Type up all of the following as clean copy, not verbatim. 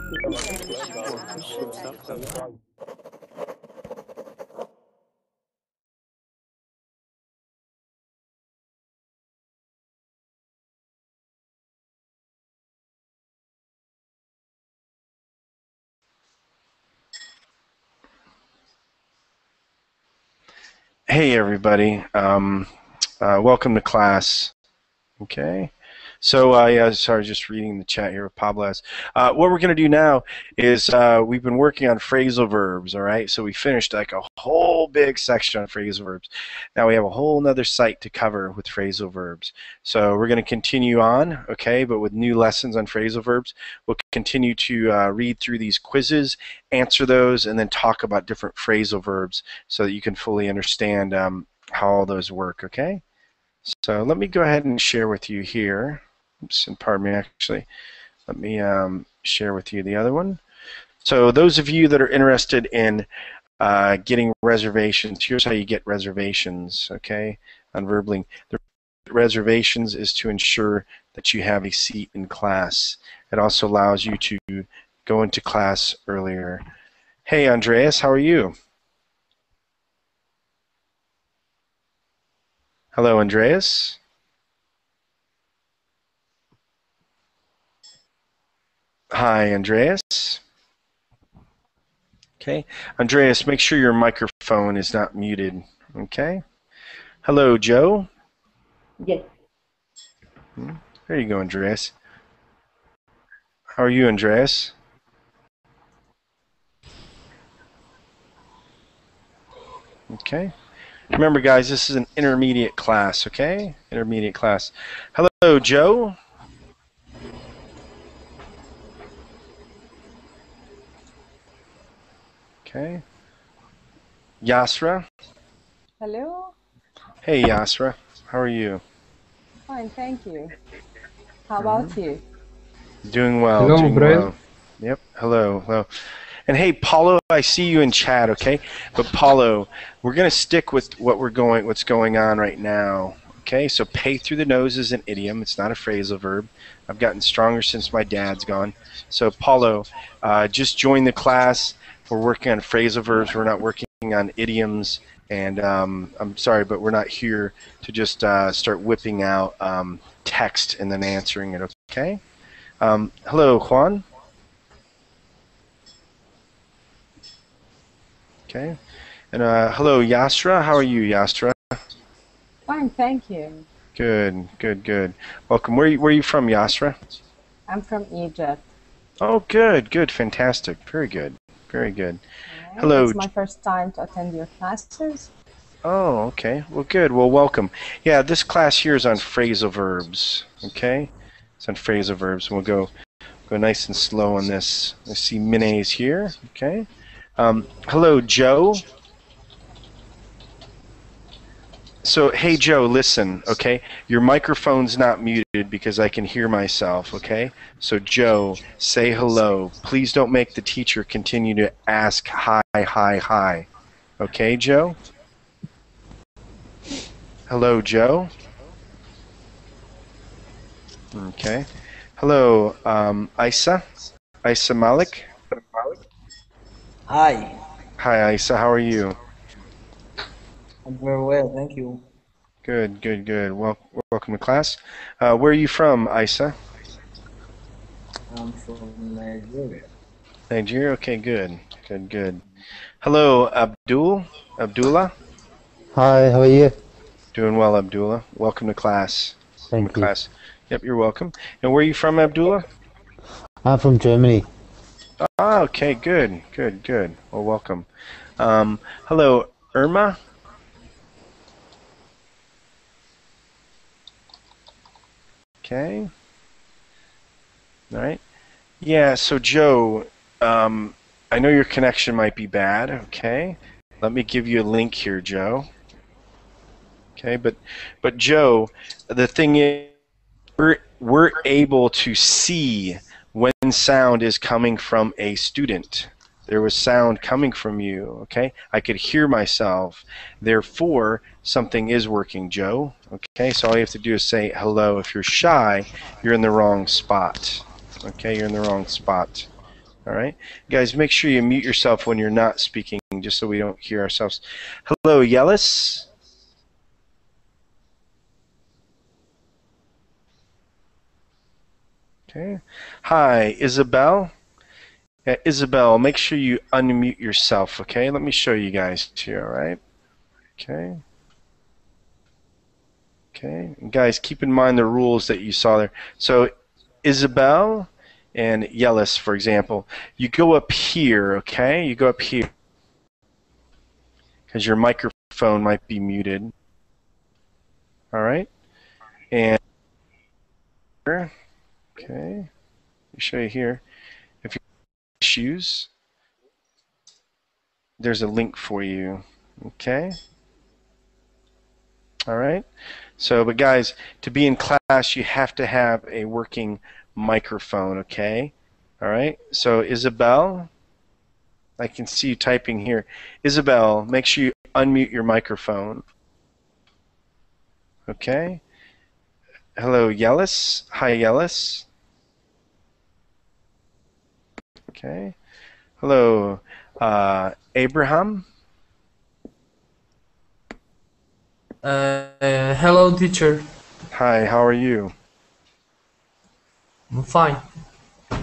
Hey everybody, welcome to class. Okay, so yeah, sorry, just reading the chat here with Pablo. What we're going to do now is we've been working on phrasal verbs. All right, so we finished like a whole big section on phrasal verbs. Now we have a whole nother site to cover with phrasal verbs. So we're going to continue on, okay, but with new lessons on phrasal verbs. We'll continue to read through these quizzes, answer those, and then talk about different phrasal verbs so that you can fully understand how all those work, okay? So let me go ahead and share with you here. Oops, and pardon me, actually. Let me share with you the other one. So those of you that are interested in getting reservations, here's how you get reservations, okay, on Verbling. The reservations is to ensure that you have a seat in class. It also allows you to go into class earlier. Hey, Andreas, how are you? Hello, Andreas. Hi, Andreas. Okay, Andreas, make sure your microphone is not muted. Okay. Hello, Joe. Yes. There you go, Andreas. How are you, Andreas? Okay. Remember, guys, this is an intermediate class, okay? Intermediate class. Hello, Joe. Okay. Yasra. Hello. Hey, Yasra. How are you? Fine, thank you. How about you? Doing well. Hello, doing Bret. well. Yep. Hello. Hello. And hey, Paulo, I see you in chat, okay? But Paulo, we're going to stick with what's going on right now. Okay, so pay through the nose is an idiom. It's not a phrasal verb. I've gotten stronger since my dad's gone. So Paulo, just join the class. We're working on phrasal verbs. We're not working on idioms. And I'm sorry, but we're not here to just start whipping out text and then answering it, okay? Hello, Juan. Okay. And hello, Yasra. How are you, Yasra? Fine, thank you. Good, good, good. Welcome. Where are you from, Yasra? I'm from Egypt. Oh, good, good, fantastic. Very good, very good. Okay. Hello. It's my first time to attend your classes. Oh, okay. Well, good. Well, welcome. Yeah, this class here is on phrasal verbs. Okay, it's on phrasal verbs. We'll go nice and slow on this. I see Mine's here. Okay. Hello, Joe. So, hey, Joe, listen, okay? Your microphone's not muted because I can hear myself, okay? So, Joe, say hello. Please don't make the teacher continue to ask hi, hi, hi. Okay, Joe? Hello, Joe? Okay. Hello, Isa? Isa Malik? Hi. Hi, Isa. How are you? I'm very well, thank you. Good, good, good. Welcome to class. Where are you from, Isa? I'm from Nigeria. Nigeria? Okay, good. Good, good. Hello, Abdullah? Hi, how are you? Doing well, Abdullah. Welcome to class. Thank you. Class. Yep, you're welcome. And where are you from, Abdullah? I'm from Germany. Ah, okay, good, good, good. Well, welcome. Hello, Irma? Okay. All right. Yeah, so Joe, I know your connection might be bad, okay? Let me give you a link here, Joe. Okay, but Joe, the thing is, we're able to see when sound is coming from a student. There was sound coming from you, okay? I could hear myself. Therefore, something is working, Joe. Okay, so all you have to do is say hello. If you're shy, you're in the wrong spot. Okay, you're in the wrong spot. All right, guys, make sure you mute yourself when you're not speaking, just so we don't hear ourselves. Hello, Yellis. Okay. Hi, Isabel. Yeah, Isabel, make sure you unmute yourself, okay? Let me show you guys here, all right? Okay. Okay. And guys, keep in mind the rules that you saw there. So, Isabel and Yellis, for example, you go up here, okay? You go up here because your microphone might be muted. All right? And here, okay. Let me show you here. If you have issues, there's a link for you, okay? All right? So, but guys, to be in class, you have to have a working microphone, okay? All right? So, Isabel, I can see you typing here. Isabel, make sure you unmute your microphone. Okay? Hello, Yellis. Hi, Yellis. Okay. Hello, Abraham. Hello, teacher. Hi, how are you? I'm fine.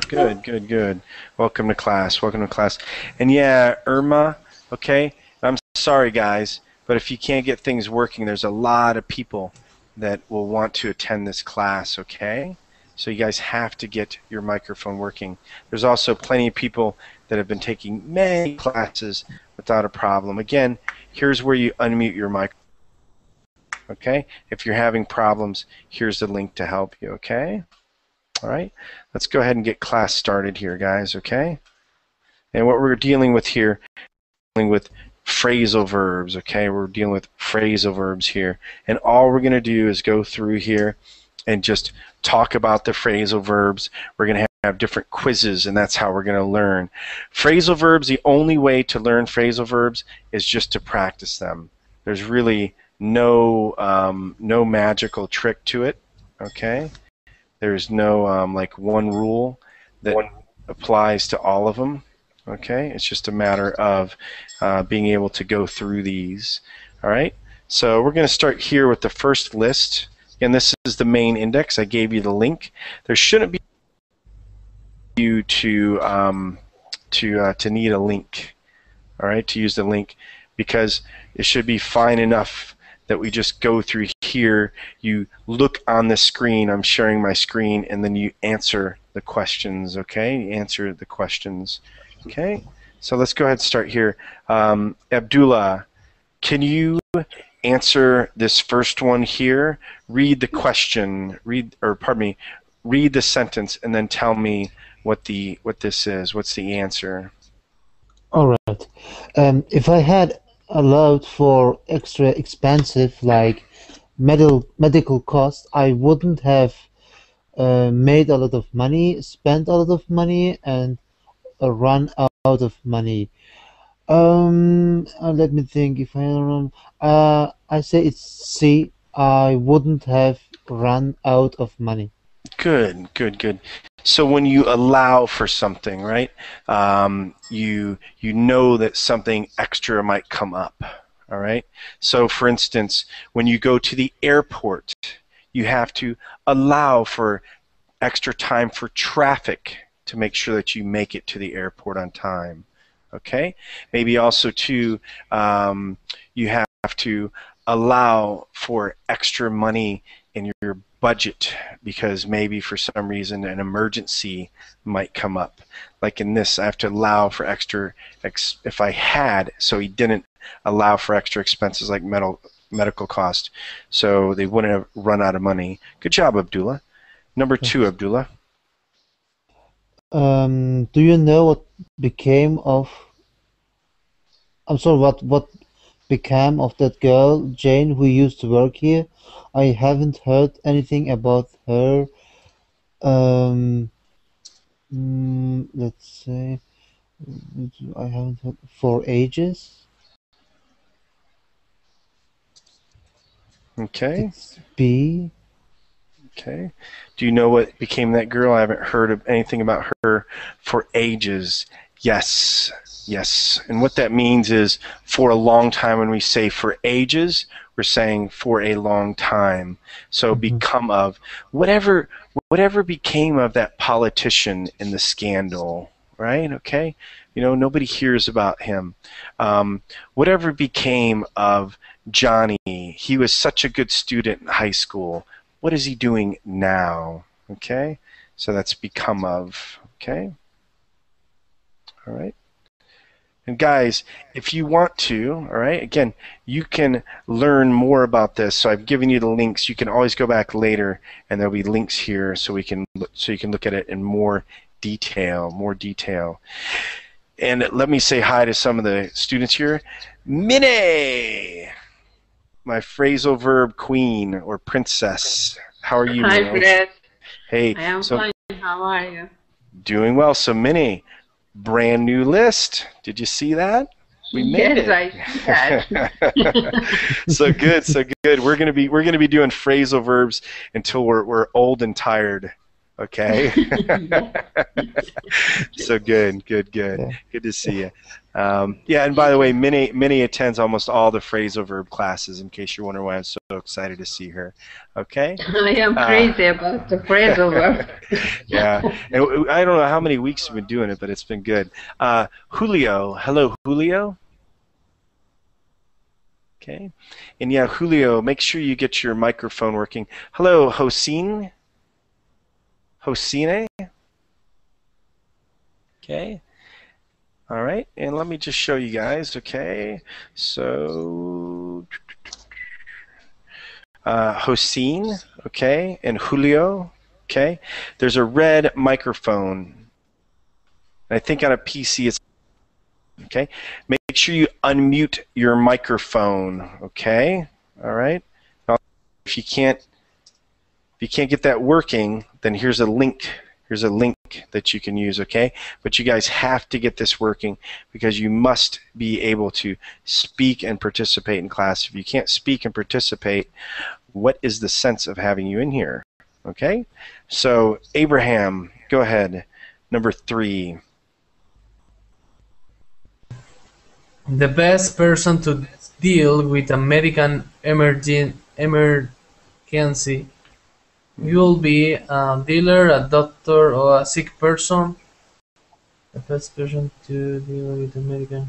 Good, good, good. Welcome to class. Welcome to class. And yeah, Irma, okay? I'm sorry, guys, but if you can't get things working, there's a lot of people that will want to attend this class, okay? So you guys have to get your microphone working. There's also plenty of people that have been taking many classes without a problem. Again, here's where you unmute your microphone, okay? If you're having problems, here's the link to help you, okay? All right, let's go ahead and get class started here, guys, okay? And what we're dealing with here, dealing with phrasal verbs, okay? We're dealing with phrasal verbs here. And all we're going to do is go through here and just talk about the phrasal verbs. We're going to have different quizzes, and that's how we're going to learn. Phrasal verbs, the only way to learn phrasal verbs is just to practice them. There's really no magical trick to it, okay? There's no like one rule that applies to all of them. Okay, it's just a matter of being able to go through these. All right, so we're going to start here with the first list. Again, this is the main index. I gave you the link. There shouldn't be you to need a link. All right, to use the link, because it should be fine enough that we just go through here. You look on the screen, I'm sharing my screen, and then you answer the questions, okay? You answer the questions, okay? So let's go ahead and start here. Abdullah, can you answer this first one here? Read the question, read the sentence, and then tell me what this is. What's the answer? All right. If I had allowed for extra expensive like medical costs, I wouldn't have made a lot of money, spent a lot of money, and run out of money. Let me think. If I run, I say it's C. I wouldn't have run out of money. Good, good, good. So when you allow for something, right, you know that something extra might come up, all right? So for instance, when you go to the airport, you have to allow for extra time for traffic to make sure that you make it to the airport on time, okay? Maybe also too, you have to allow for extra money in your budget, because maybe for some reason an emergency might come up. Like in this, I have to allow for extra, if I had, so he didn't allow for extra expenses like medical cost, so they wouldn't have run out of money. Good job, Abdullah. Number 2, Abdullah. Do you know what became of? I'm sorry. What became of that girl, Jane, who used to work here? I haven't heard anything about her. Let's say I haven't heard for ages. Okay. It's B. Okay. Do you know what became that girl? I haven't heard of anything about her for ages. Yes. Yes. And what that means is for a long time. When we say for ages, we're saying for a long time. So become of. Whatever became of that politician in the scandal, right? Okay. You know, nobody hears about him. Whatever became of Johnny, he was such a good student in high school. What is he doing now? Okay, so that's become of. Okay, all right. And guys, if you want to, all right, again, you can learn more about this. So I've given you the links. You can always go back later, and there'll be links here, so you can look at it in more detail. And let me say hi to some of the students here. Minnie, my phrasal verb queen or princess. How are you, Minnie? Hi, Bret. Hey. I am fine. How are you? Doing well. So, Minnie, brand new list. Did you see that? We made it. Yes, I see that. So good, so good. We're gonna be doing phrasal verbs until we're old and tired. Okay. So good. Yeah. Good to see you. Yeah, and by the way, Minnie attends almost all the phrasal verb classes. In case you're wondering why I'm so excited to see her. Okay. I am crazy about the phrasal verb. Yeah, and I don't know how many weeks we've been doing it, but it's been good. Julio, hello, Julio. Okay, and yeah, Julio, make sure you get your microphone working. Hello, Hosine. Okay. All right, and let me just show you guys. Okay, so Hosine, okay, and Julio, okay. There's a red microphone. I think on a PC it's okay. Make sure you unmute your microphone. Okay. All right. Now, if you can't get that working, then here's a link. Here's a link that you can use, okay? But you guys have to get this working because you must be able to speak and participate in class. If you can't speak and participate, what is the sense of having you in here? Okay? So, Abraham, go ahead. Number 3. The best person to deal with a medical emergency will be a dealer, a doctor, or a sick person. The best person to deal with a medical.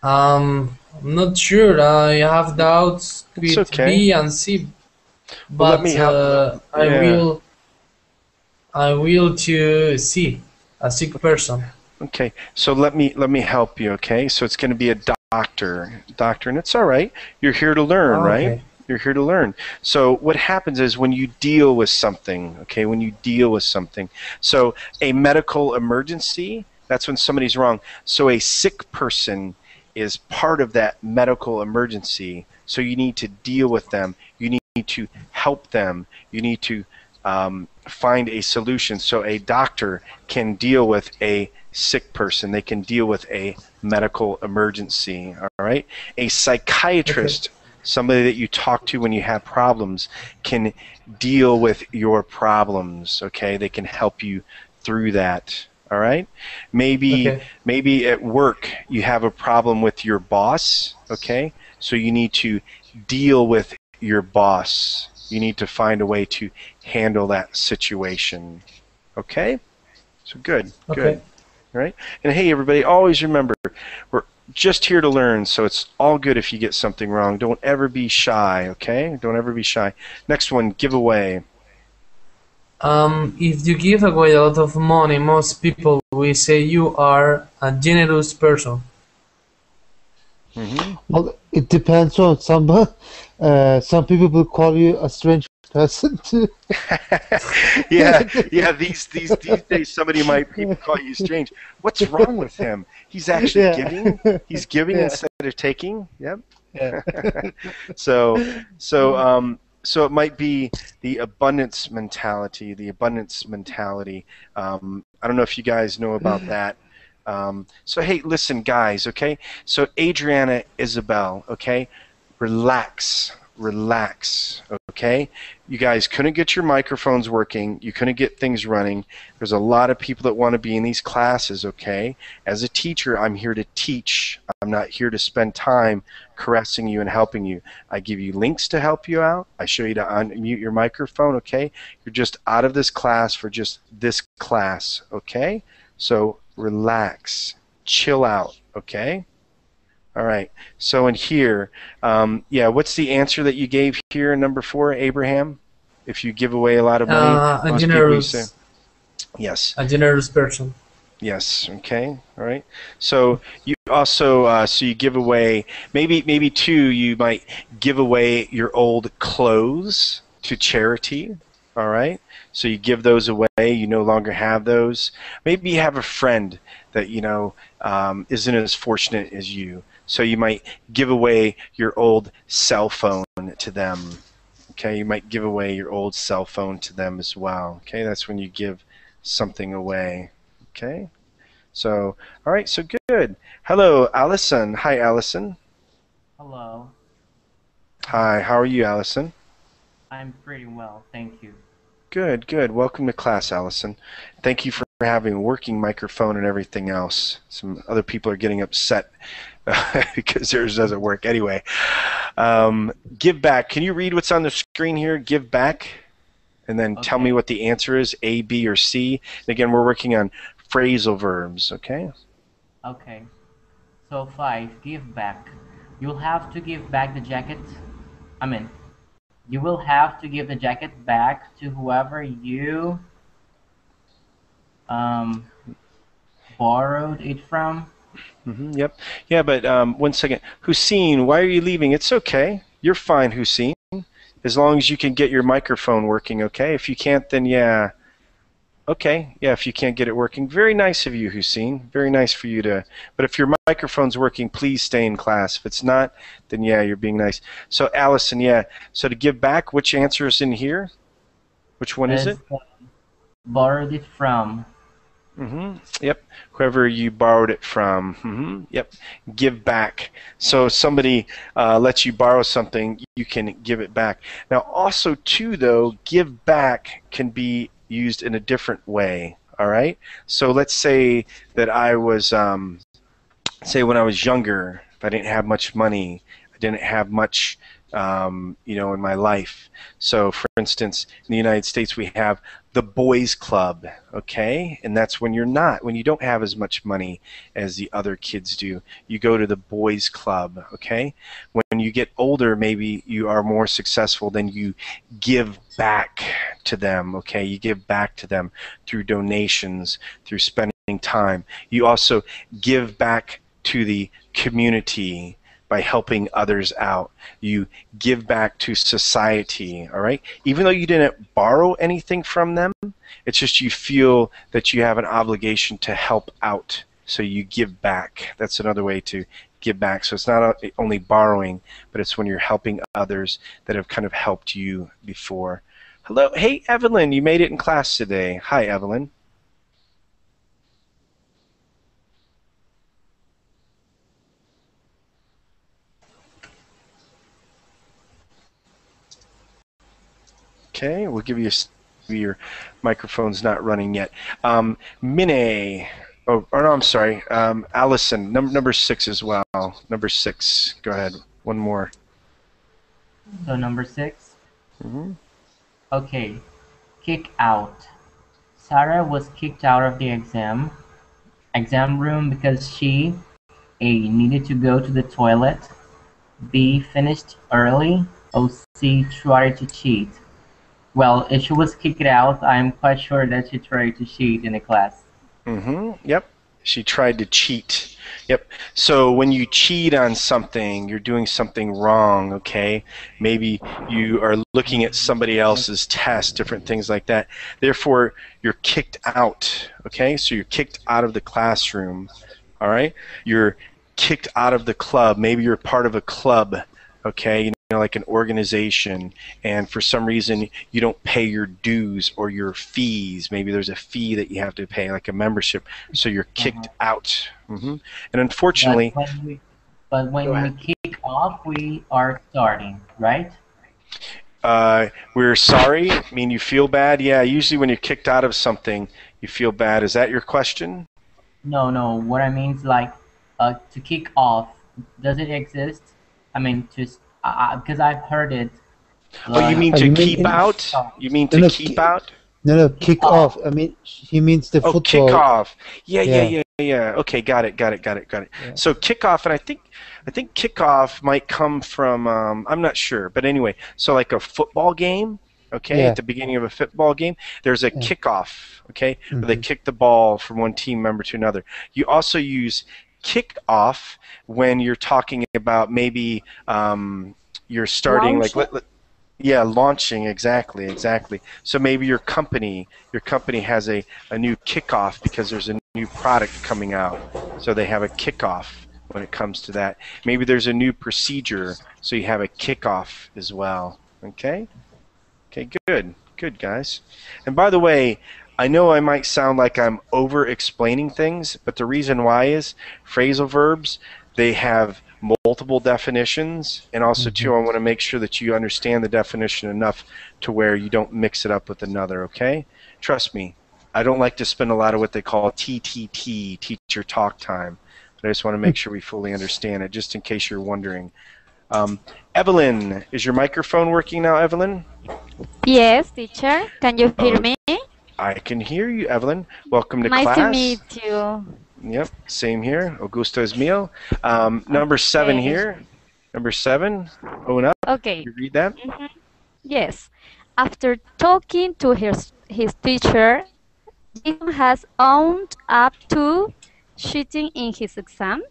I'm not sure. I have doubts It's with okay. B and C, Well, let but me help. I will to C, a sick person. Okay, so let me help you, okay? So it's going to be a doctor, and it's all right. You're here to learn, right? Okay. You're here to learn. So what happens is when you deal with something, okay, so a medical emergency, that's when somebody's wrong. So a sick person is part of that medical emergency. So you need to deal with them. You need to help them. You need to find a solution. So a doctor can deal with a sick person. They can deal with a medical emergency. All right. A psychiatrist, somebody that you talk to when you have problems, can deal with your problems. Okay. They can help you through that. All right. Maybe at work you have a problem with your boss. Okay. So you need to deal with your boss. You need to find a way to handle that situation. Okay? So good. All right? And hey, everybody, always remember, we're just here to learn, so it's all good if you get something wrong. Don't ever be shy, okay? Don't ever be shy. Next one, giveaway. If you give away a lot of money, most people will say you are a generous person. Well, it depends on some people will call you a strange person too. yeah. These days somebody might people call you strange. What's wrong with him? He's actually giving. He's giving instead of taking. Yep. Yeah. So it might be the abundance mentality. I don't know if you guys know about that. So hey, listen, guys. Okay. So Adriana, Isabel. Okay. Relax. relax, okay? You guys couldn't get your microphones working. You couldn't get things running. There's a lot of people that want to be in these classes, okay? As a teacher, I'm here to teach. I'm not here to spend time caressing you and helping you. I give you links to help you out. I show you to unmute your microphone, okay? You're just out of this class for just this class, okay? So relax, chill out, okay? All right, so in here, yeah, what's the answer that you gave here in number 4, Abraham? If you give away a lot of money, A most people you say, yes. generous, a generous person. Yes. Okay. All right. So you also, so you give away, maybe too, you might give away your old clothes to charity. All right. So you give those away. You no longer have those. Maybe you have a friend that isn't as fortunate as you. So you might give away your old cell phone to them. Okay, you might give away your old cell phone to them as well. Okay, that's when you give something away. Okay, so all right, so good. Hello, Allison. Hi, Allison. Hello. Hi, how are you, Allison? I'm pretty well, thank you. Good, good. Welcome to class, Allison. Thank you for having a working microphone and everything else. Some other people are getting upset because theirs doesn't work. Anyway, give back. Can you read what's on the screen here? Give back, and then tell me what the answer is, A, B, or C. And again, we're working on phrasal verbs, okay? Okay. So 5, give back. You'll have to give back the jacket. You will have to give the jacket back to whoever you borrowed it from. Yep. Yeah, but 1 second. Hussein, why are you leaving? It's okay. You're fine, Hussein. As long as you can get your microphone working, okay? If you can't, then yeah. Okay. Yeah, if you can't get it working. Very nice of you, Hussein. Very nice for you to... But if your microphone's working, please stay in class. If it's not, then yeah, you're being nice. So, Allison, yeah. So to give back, which answer is in here? Which one is it? Borrowed it from. Yep. Whoever you borrowed it from. Yep. Give back. So somebody lets you borrow something, you can give it back. Now, also, too, though, give back can be used in a different way. All right. So let's say that I was, say when I was younger, if I didn't have much money, I didn't have much, in my life. So, for instance, in the United States, we have the boys club, okay? And that's when when you don't have as much money as the other kids do. You go to the boys club, okay? When you get older, maybe you are more successful, then you give back to them, okay? You give back to them through donations, through spending time. You also give back to the community by helping others out. You give back to society, all right? Even though you didn't borrow anything from them, it's just you feel that you have an obligation to help out, so you give back. That's another way to give back. So it's not only borrowing, but it's when you're helping others that have kind of helped you before. Hello, hey Evelyn, you made it in class today. Hi, Evelyn. Okay, we'll give you your microphone's not running yet. Minnie, no, I'm sorry, Allison, number 6 as well. Number 6, go ahead. One more. So number 6. Okay, kick out. Sarah was kicked out of the exam room because she A, needed to go to the toilet, B, finished early, or C, tried to cheat. Well, if she was kicked out, I'm quite sure that she tried to cheat in the class. Yep. She tried to cheat. Yep. So when you cheat on something, you're doing something wrong, okay? Maybe you are looking at somebody else's test, different things like that. Therefore, you're kicked out, okay? So you're kicked out of the classroom, all right? You're kicked out of the club. Maybe you're part of a club, okay? Like an organization, and for some reason you don't pay your dues or your fees. Maybe there's a fee that you have to pay, like a membership, so you're kicked out. And unfortunately, but when we kick off, we are starting, right? We're sorry. I mean, you feel bad. Yeah, usually when you're kicked out of something, you feel bad. Is that your question? No, no. What I mean is like to kick off. Does it exist? I mean, because I've heard it. Oh, you mean Oh, to you mean keep in- out? You mean No, to no, keep out? No, kick off. off. I mean, he means the Oh, football. kickoff. Yeah. Yeah. Okay, got it. Yeah. So kickoff, and I think kickoff might come from I'm not sure, but anyway, so like a football game, okay, Yeah. at the beginning of a football game, there's a Yeah. kickoff, okay, where they kick the ball from one team member to another. You also use kick off when you're talking about maybe you're starting launching, exactly. So maybe your company has a new kickoff because there's a new product coming out. So they have a kickoff when it comes to that. Maybe there's a new procedure, so you have a kickoff as well. Okay, good guys. And by the way, I know I might sound like I'm over explaining things, but the reason why is phrasal verbs, they have multiple definitions, and also too, I want to make sure that you understand the definition enough to where you don't mix it up with another, okay? Trust me, I don't like to spend a lot of what they call TTT, teacher talk time, but I just want to make sure we fully understand it, just in case you're wondering. Evelyn, is your microphone working now, Evelyn? Yes, teacher. Can you hear me? I can hear you, Evelyn. Welcome to Nice class. to meet you. Yep, same here. Augusto es mío. Number 7 here. Number 7. Own up. Okay. You read that? Yes. After talking to his teacher, Jason has owned up to cheating in his exam.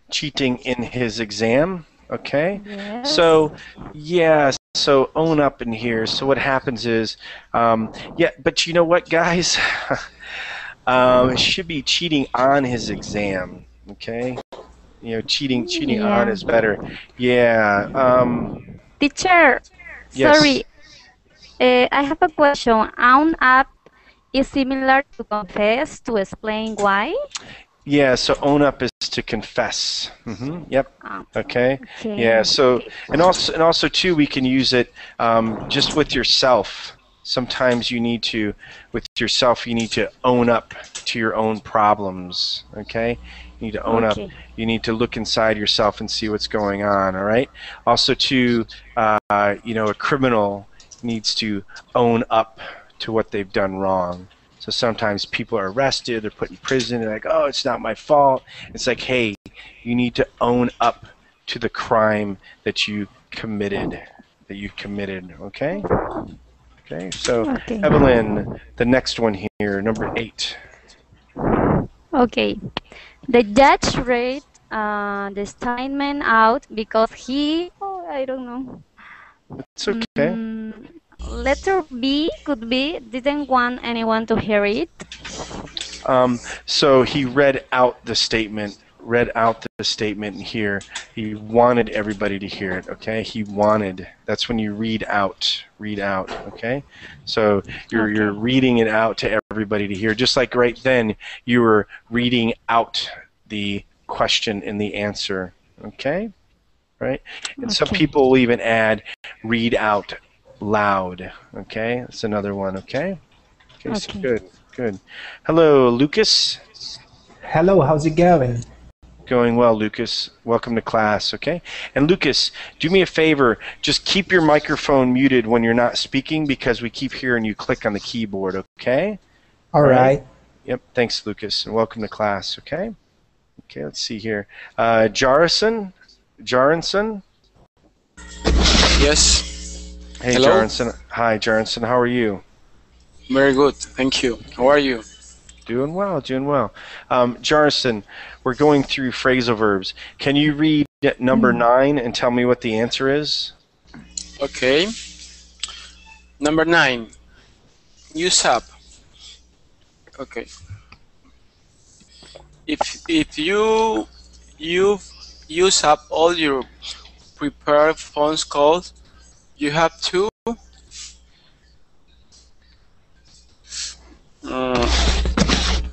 Cheating in his exam. Okay. Yes. So, yeah. So own up in here. So what happens is, yeah. But you know what, guys? It should be cheating on his exam. Okay. You know, cheating on is better. Yeah. Teacher, Yes. sorry. I have a question. Own up is similar to confess, to explain why. Yeah, so own up is to confess. Yep. Okay. Yeah. So and also too, we can use it just with yourself. Sometimes you need to, with yourself, you need to own up to your own problems. Okay. You need to own up. You need to look inside yourself and see what's going on. All right. Also too, you know, a criminal needs to own up to what they've done wrong. So sometimes people are arrested, they're put in prison, they're like, oh, it's not my fault. It's like, hey, you need to own up to the crime that you committed, okay? Okay, so Evelyn, the next one here, number 8. Okay. The judge read the statement out because he, I don't know. It's okay. Letter B could be, didn't want anyone to hear it. So he read out the statement here. He wanted everybody to hear it, okay? He wanted. That's when you read out, okay? So you're reading it out to everybody to hear. Just like right then, you were reading out the question and the answer, okay? Right? And some people will even add read out loud, okay? That's another one, okay? Okay, so good. Hello, Lucas. Hello, how's it going? Going well, Lucas. Welcome to class, okay? And Lucas, do me a favor, just keep your microphone muted when you're not speaking because we keep hearing you click on the keyboard, okay? All right. Yep, thanks, Lucas, and welcome to class, okay? Okay, let's see here. Jaronson? Yes. Hey, hello. Jaronson. Hi, Jaronson. How are you? Very good, thank you. How are you? Doing well. Jaronson, we're going through phrasal verbs. Can you read number 9 and tell me what the answer is? Okay. Number 9. Use up. Okay. If you use up all your prepared phone calls, you have to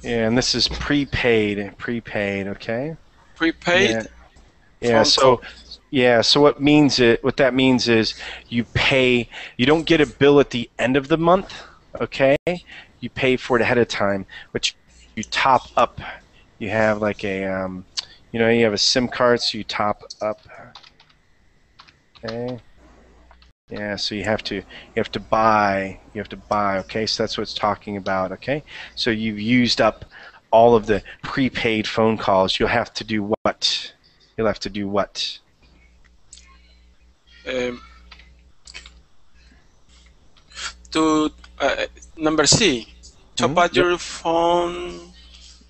yeah, and this is prepaid, okay? Prepaid? phone So call. so what that means is you pay. You don't get a bill at the end of the month. Okay, you pay for it ahead of time, but you top up. You have like a you have a SIM card, so you top up. Okay. Yeah, so you have to buy. Okay, so that's what it's talking about. Okay, so you've used up all of the prepaid phone calls. You'll have to do what? You'll have to do what? To number C, top up your phone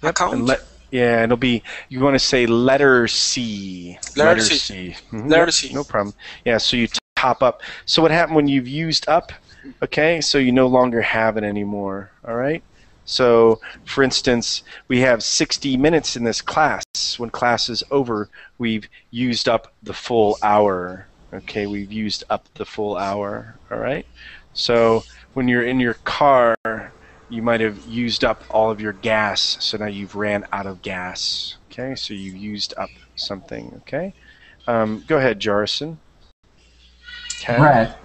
account. And it'll be, you want to say letter C. Letter C. Letter C. No problem. Yeah, so you top up. So what happened when you've used up? Okay, so you no longer have it anymore. All right. So, for instance, we have 60 minutes in this class. When class is over, we've used up the full hour. Okay, we've used up the full hour. All right. So when you're in your car, you might have used up all of your gas. So now you've ran out of gas. Okay, so you used up something. Okay. Go ahead, Jarrison. Bret.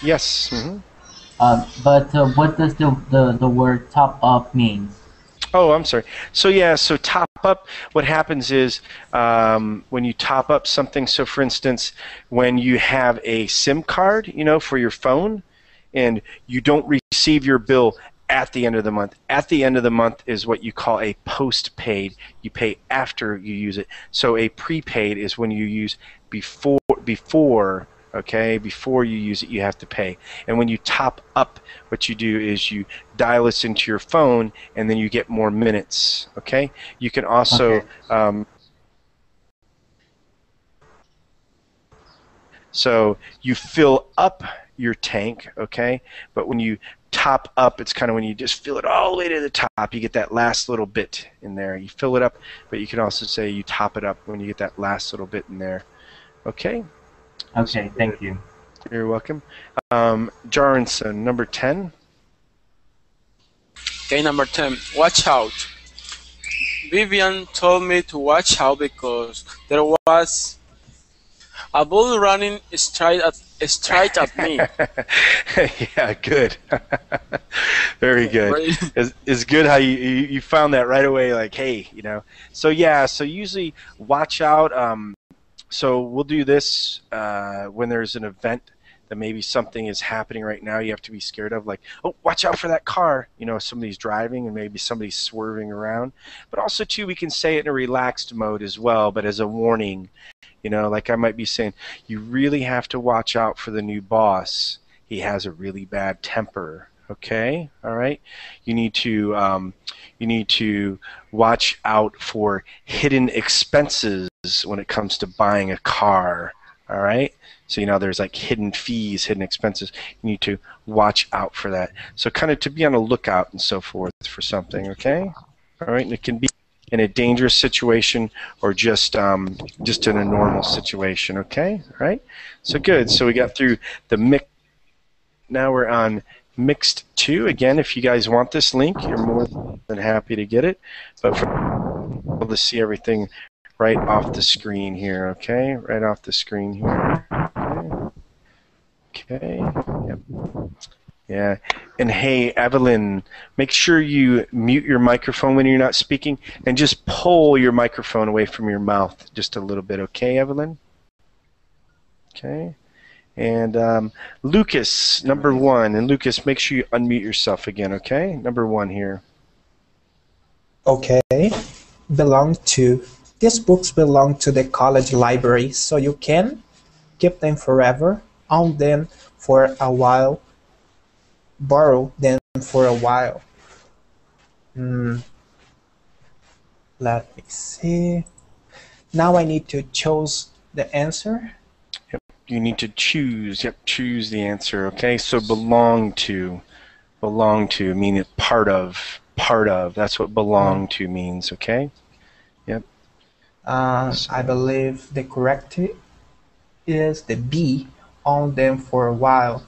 Yes. But what does the word top up mean? Oh, I'm sorry. So top up, what happens is when you top up something, so for instance, when you have a SIM card, for your phone, and you don't receive your bill at the end of the month. At the end of the month is what you call a postpaid. You pay after you use it. So a prepaid is when you use before. Okay, before you use it, you have to pay. And when you top up, what you do is you dial this into your phone, and then you get more minutes. Okay, you can also so you fill up your tank. Okay, but when you top up, it's kind of when you just fill it all the way to the top. You get that last little bit in there. You fill it up, but you can also say you top it up when you get that last little bit in there. Okay. Okay, thank you. You're welcome. Jarnson, number 10. Okay, number 10. Watch out. Vivian told me to watch out because there was a bull running straight at me. Yeah, good. Very good. It's good how you found that right away. Like, hey, So so usually watch out. So we'll do this when there's an event that maybe something is happening right now you have to be scared of, like, oh, watch out for that car. Somebody's driving and maybe somebody's swerving around. But also, too, we can say it in a relaxed mode as well, but as a warning. Like I might be saying, you really have to watch out for the new boss. He has a really bad temper. Okay, all right. You need to watch out for hidden expenses when it comes to buying a car. All right. So there's like hidden fees, hidden expenses. You need to watch out for that. So kind of to be on a lookout and so forth for something. Okay. All right. And it can be in a dangerous situation or just in a normal situation. Okay. All right. So good. So we got through the mix. Now we're on Mixed 2. Again, if you guys want this link, you're more than happy to get it. But for able to see everything right off the screen here, okay? Right off the screen here. Okay. Yep. Yeah. And hey, Evelyn, make sure you mute your microphone when you're not speaking, and just pull your microphone away from your mouth just a little bit, okay, Evelyn? Okay. And Lucas, number 1. And Lucas, make sure you unmute yourself again, okay? Number 1 here. Okay. Belong to. These books belong to the college library, so you can keep them forever, own them for a while, borrow them for a while. Let me see. Now I need to choose the answer. You need to choose. Yep, choose the answer. Okay, so belong to, meaning part of. That's what belong to means. Okay. Yep. I believe the correct is the B. Own them for a while.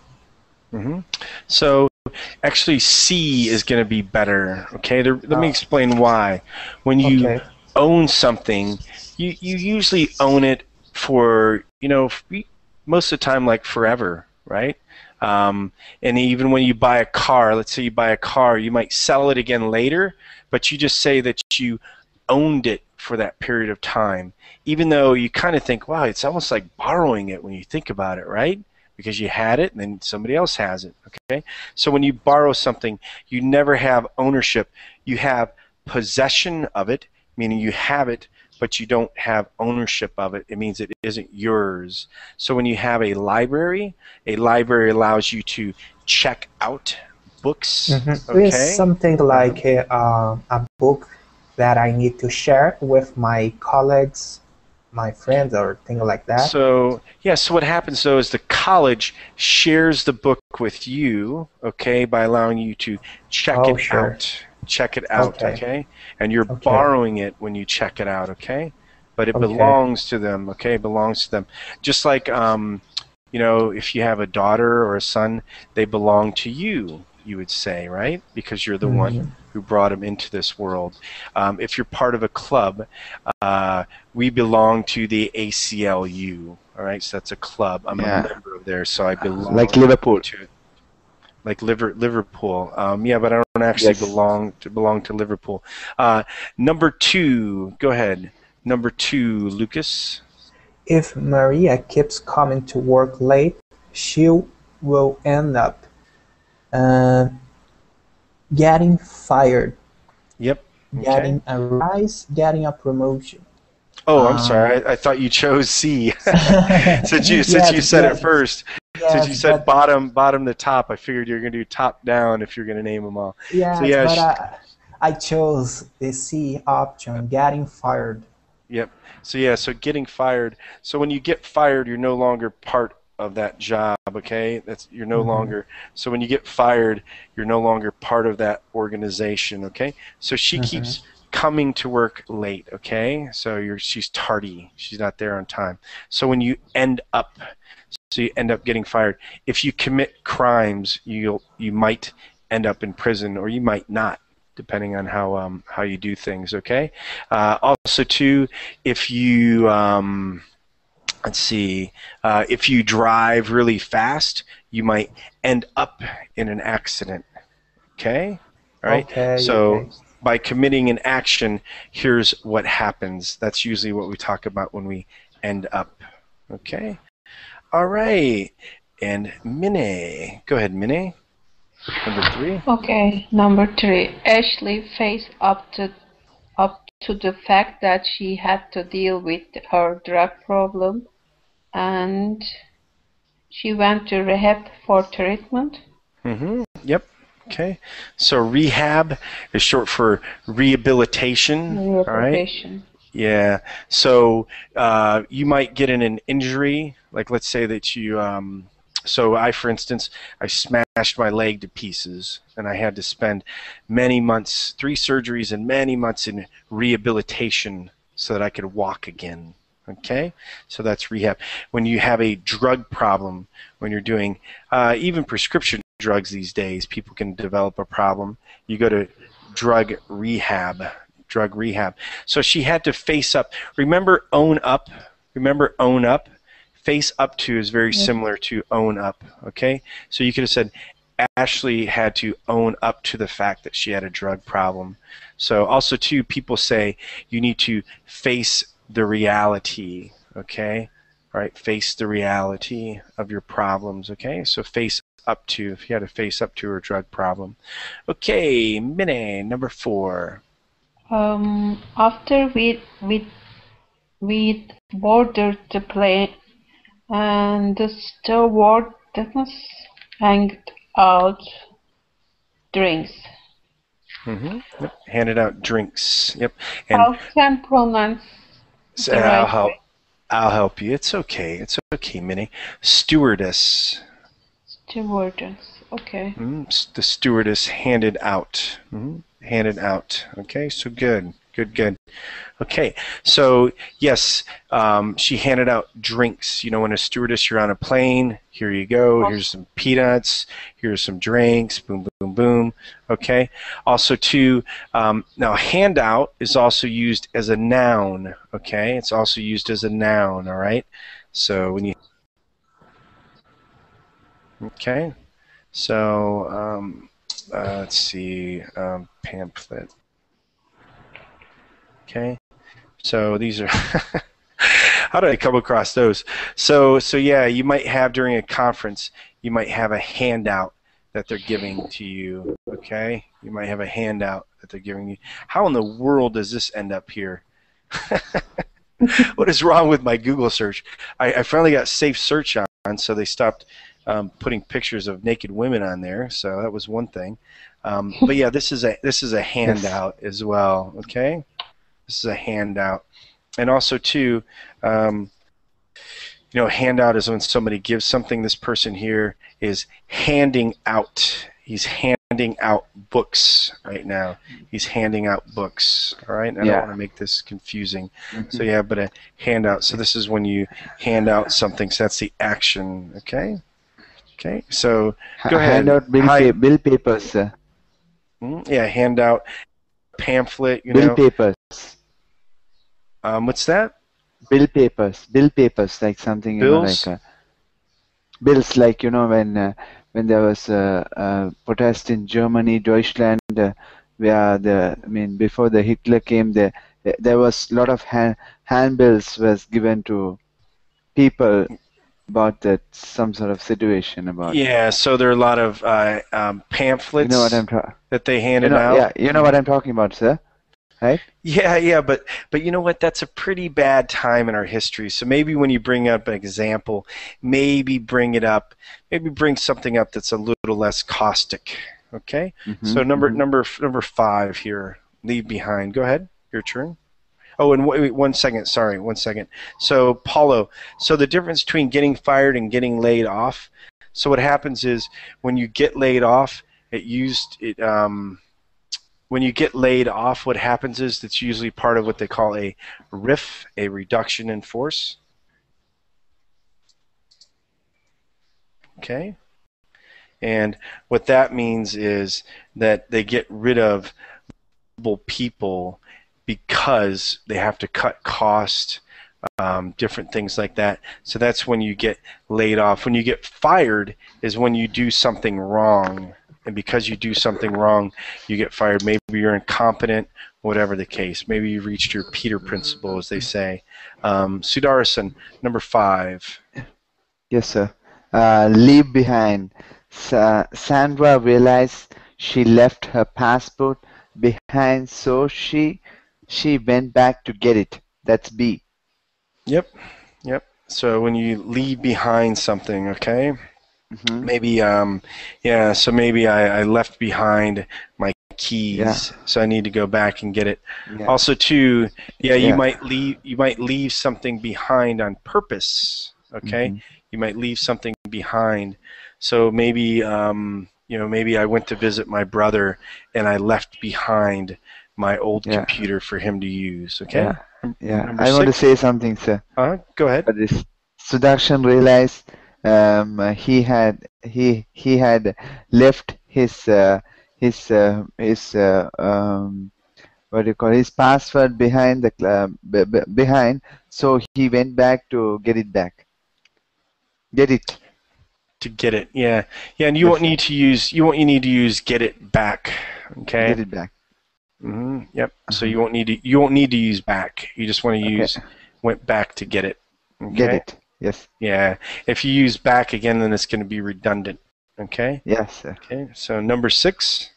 So actually, C is going to be better. Okay. Let me explain why. When you own something, you usually own it for, most of the time, like forever, right? And even when you buy a car, let's say you buy a car, you might sell it again later, but you just say that you owned it for that period of time, even though you kind of think, wow, it's almost like borrowing it when you think about it, right? Because you had it and then somebody else has it, okay? So when you borrow something, you never have ownership. You have possession of it, meaning you have it, but you don't have ownership of it. It means it isn't yours. So when you have a library allows you to check out books, okay? It's something like a book that I need to share with my colleagues, my friends, or things like that. So yeah, so what happens though is the college shares the book with you, okay, by allowing you to check it out. Check it out, okay? And you're borrowing it when you check it out, okay? But it belongs to them, okay? It belongs to them. Just like, if you have a daughter or a son, they belong to you, you would say, right? Because you're the one who brought them into this world. If you're part of a club, we belong to the ACLU, all right? So that's a club. I'm a member of there, so I belong like Liverpool. to it. Like Liverpool, yeah, but I don't actually belong to Liverpool. Number 2, go ahead. Number 2, Lucas. If Maria keeps coming to work late, she will end up getting fired. Yep. Okay. Getting a rise, getting a promotion. Oh, I'm sorry. I thought you chose C. since you said it first. Yes, since you said bottom to top, I figured you were going to do top down if you're going to name them all. Yes, so, yeah, but I chose the C option, getting fired. Yep. So getting fired. So when you get fired, you're no longer part of that job, okay? You're no longer. So when you get fired, you're no longer part of that organization, okay? So she keeps coming to work late, okay? So she's tardy. She's not there on time. So when you end up getting fired. If you commit crimes, you might end up in prison, or you might not, depending on how you do things. Okay. Also, too, if you if you drive really fast, you might end up in an accident. Okay. All right. Okay. By committing an action, here's what happens. That's usually what we talk about when we end up. Okay. All right, and Minnie. Go ahead, Minnie. Number 3. Okay, number 3. Ashley faced up to the fact that she had to deal with her drug problem, and she went to rehab for treatment. Yep. Okay. So rehab is short for rehabilitation. All right. Yeah. So you might get in an injury, like let's say that you, for instance, I smashed my leg to pieces, and I had to spend many months, 3 surgeries and many months in rehabilitation so that I could walk again. Okay? So that's rehab. When you have a drug problem, when you're doing even prescription drugs these days, people can develop a problem. You go to drug rehab. So she had to face up. Remember own up? Face up to is very similar to own up, okay? So you could have said Ashley had to own up to the fact that she had a drug problem. So also, too, people say you need to face the reality, okay? All right, face the reality of your problems, okay? So face up to, if you had to face up to her drug problem. Okay, Minnie, number 4. After we boarded the plane, and the stewardess handed out drinks. Yep. Handed out drinks. Yep. And how can pronounce the right way? I'll help you. It's okay. It's okay, Minnie. Stewardess. Stewardess. Okay. The stewardess handed out. Handed out. Okay. So good. Good, good. Okay, so yes, she handed out drinks. You know, when a stewardess, you're on a plane, here you go, here's some peanuts, here's some drinks, boom, boom, boom. Okay, also too, now handout is also used as a noun. Okay, it's also used as a noun, all right? So when you, okay, so let's see, pamphlet. Okay, so these are how did I come across those? So yeah, you might have during a conference, you might have a handout that they're giving to you. Okay, you might have a handout that they're giving you. How in the world does this end up here? What is wrong with my Google search? I finally got safe search on, so they stopped putting pictures of naked women on there. So that was one thing. But yeah, this is a handout as well. Okay. This is a handout. And also, too, you know, handout is when somebody gives something. This person here is handing out. He's handing out books right now. He's handing out books. All right? I don't want to make this confusing. So, yeah, but a handout. So this is when you hand out something. So that's the action. Okay? Okay. So go ahead. Hand out bill papers, sir. Yeah, hand out pamphlet. You bill know. Papers. What's that? Bill papers, like something, you Bills? know, like bills, like, you know, when there was a protest in Germany, Deutschland, where before the Hitler came, there was a lot of handbills was given to people about that, some sort of situation about. Yeah, so there are a lot of pamphlets You know what I'm talking. that they handed You know, out. yeah, you know what I'm talking about, sir. Right? Yeah, but you know what? That's a pretty bad time in our history. So maybe when you bring up an example, maybe bring something up that's a little less caustic. Okay. So number 5 here, leave behind. Go ahead, your turn. Oh, and wait 1 second. Sorry, 1 second. So Paulo, so the difference between getting fired and getting laid off. So what happens is when you get laid off, when you get laid off, what happens is that's usually part of what they call a RIF, a reduction in force. Okay? And what that means is that they get rid of people because they have to cut cost, different things like that. So that's when you get laid off. When you get fired is when you do something wrong. And because you do something wrong, you get fired. Maybe you're incompetent, whatever the case. Maybe you reached your Peter principle, as they say. Sudarasan, number 5. Yes, sir. Leave behind. Sandra realized she left her passport behind, so she went back to get it. That's B. Yep. So when you leave behind something, okay? Maybe, yeah, so maybe I left behind my keys, so I need to go back and get it. Also, too, you might leave something behind on purpose, okay? You might leave something behind. So maybe, maybe I went to visit my brother and I left behind my old computer for him to use, okay? I want to say something, sir. Go ahead. But this Sudarshan realized he had left his what do you call, his password behind behind, so he went back to get it back. To get it, yeah, and you won't need to use get it back, okay? Get it back. Yep. So you won't need to use back. You just want to use went back to get it. Okay? Get it. Yes. Yeah. If you use back again, then it's going to be redundant. Okay. Yes, sir. Okay. So number 6.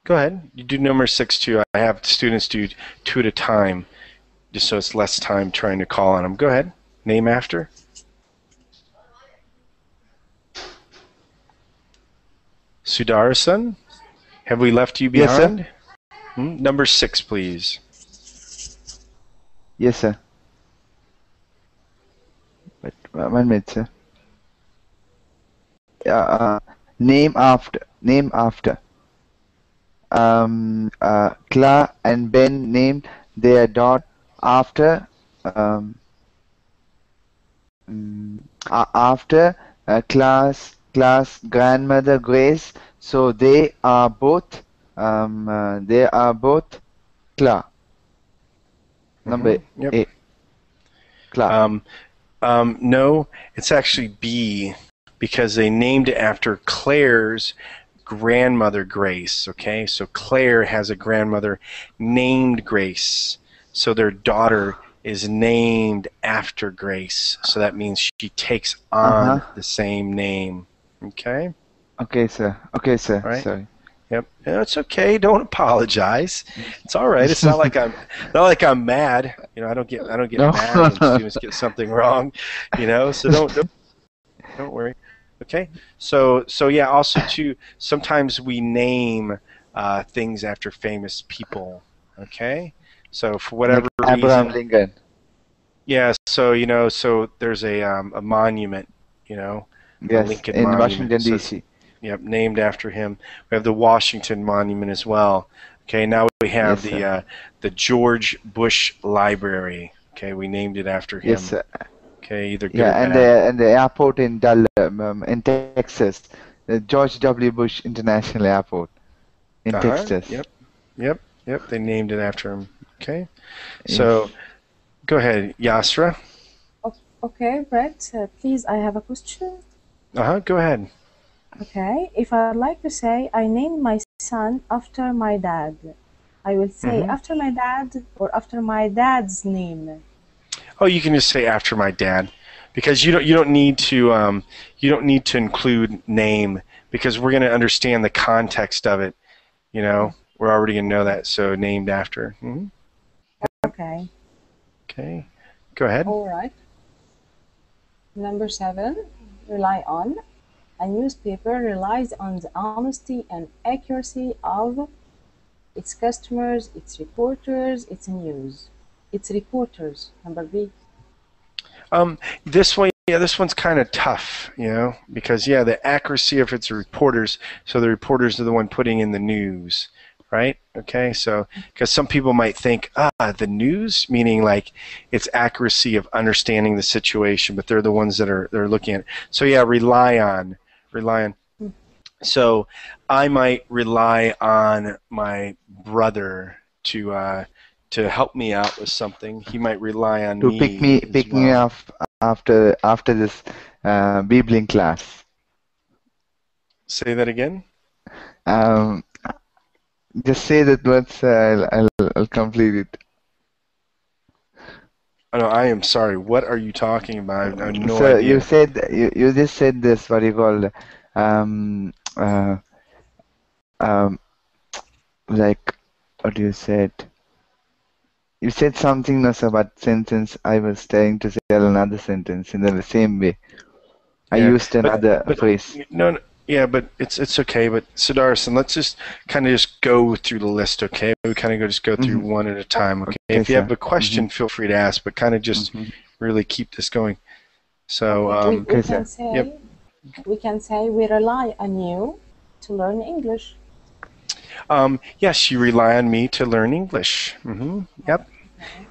Go ahead. You do number 6 too. I have students do 2 at a time, just so it's less time trying to call on them. Go ahead. Name after. Sudarasan, have we left you behind? Yes, sir. Number 6, please. Yes, sir. Wait, 1 minute, sir. name after, name after. Cla and Ben named their daughter after after class grandmother Grace. So they are both Cla. Number Yep. 8. Cla. No, it's actually B, because they named it after Claire's grandmother Grace. Okay, so Claire has a grandmother named Grace, so their daughter is named after Grace, so that means she takes on the same name. Okay. Okay, sir. Okay, sir. Right. Sorry. Yep. No, it's okay. Don't apologize. It's all right. It's not like I'm mad. You know, I don't get No. mad when students get something wrong. You know, so don't worry. Okay. So yeah. Also, too, sometimes we name things after famous people. Okay. So for whatever Abraham reason. Lincoln. Yeah. So so there's a monument. You know. Yes. Lincoln In Monument. Washington So, D.C. yep, named after him. We have the Washington Monument as well. Okay, now we have the George Bush Library. Okay, we named it after him. Yes, sir. Okay, either good Yeah, or and bad. the airport in Dallas, in Texas, the George W. Bush International Airport in Texas. Yep. They named it after him. Okay, so go ahead, Yasra. Okay, Brett, please, I have a question. Go ahead. Okay, if I'd like to say I named my son after my dad, I will say after my dad or after my dad's name. Oh, you can just say after my dad, because you don't need to include name, because we're going to understand the context of it. You know, we're already going to know that. So named after. Okay. Okay. Go ahead. All right. Number 7, rely on. A newspaper relies on the honesty and accuracy of its customers, its reporters, its news. Its reporters, number B. This one's kind of tough, you know, because the accuracy of its reporters. So the reporters are the one putting in the news, right? Okay, so because some people might think, the news, meaning like its accuracy of understanding the situation, but they're the ones they're looking at. So rely on. So I might rely on my brother to help me out with something. He might rely on To me pick me up after this Bibling class. Say that again. Just say that once. I'll complete it. Oh, no, I am sorry. What are you talking about? I have no So idea. you just said this. What do you call like what you said? You said something else about sentence. I was trying to say another sentence in the same way. I used another phrase. No, but it's okay. But Siddharthan, let's just kind of go through the list, okay? We kind of just go through one at a time, okay? If you have a question, feel free to ask, but kind of just really keep this going. So we can say we rely on you to learn English. Yes, you rely on me to learn English. Yep.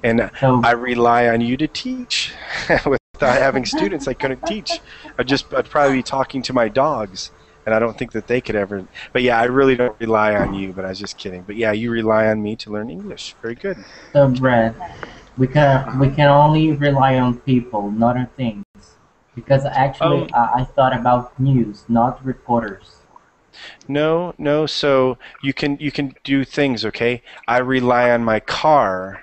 And I rely on you to teach. Without having students, I couldn't teach. I'd probably be talking to my dogs, and I don't think that they could ever. But I really don't rely on you. But I was just kidding. But you rely on me to learn English. Very good. So, Brett, we can only rely on people, not on things, because actually I thought about news, not reporters. No. So you can do things, okay? I rely on my car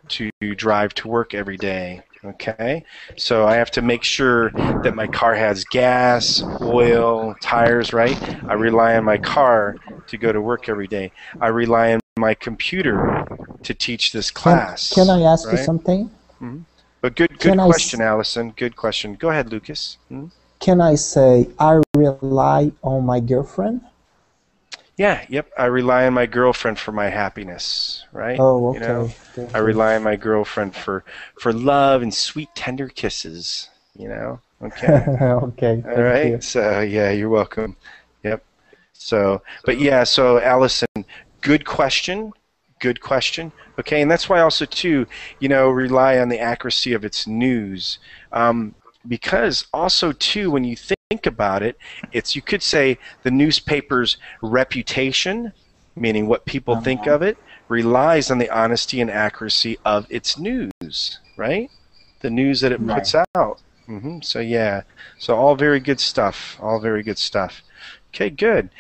to drive to work every day, okay? So I have to make sure that my car has gas, oil, tires, right? I rely on my car to go to work every day. I rely on my computer to teach this class. Can I ask you right? something? But good question, Allison. Good question. Go ahead, Lucas. Can I say I rely on my girlfriend? Yep. I rely on my girlfriend for my happiness, right? Oh, okay. You know, I rely on my girlfriend for love and sweet, tender kisses. You know, okay. Okay. All right. So you're welcome. So, but yeah, so Allison, good question. Good question. Okay, and that's why also too, rely on the accuracy of its news, because also too, when you think about it, you could say the newspaper's reputation, meaning what people think of it, relies on the honesty and accuracy of its news, right? The news that it puts out. So yeah, so all very good stuff. All very good stuff. Okay, good.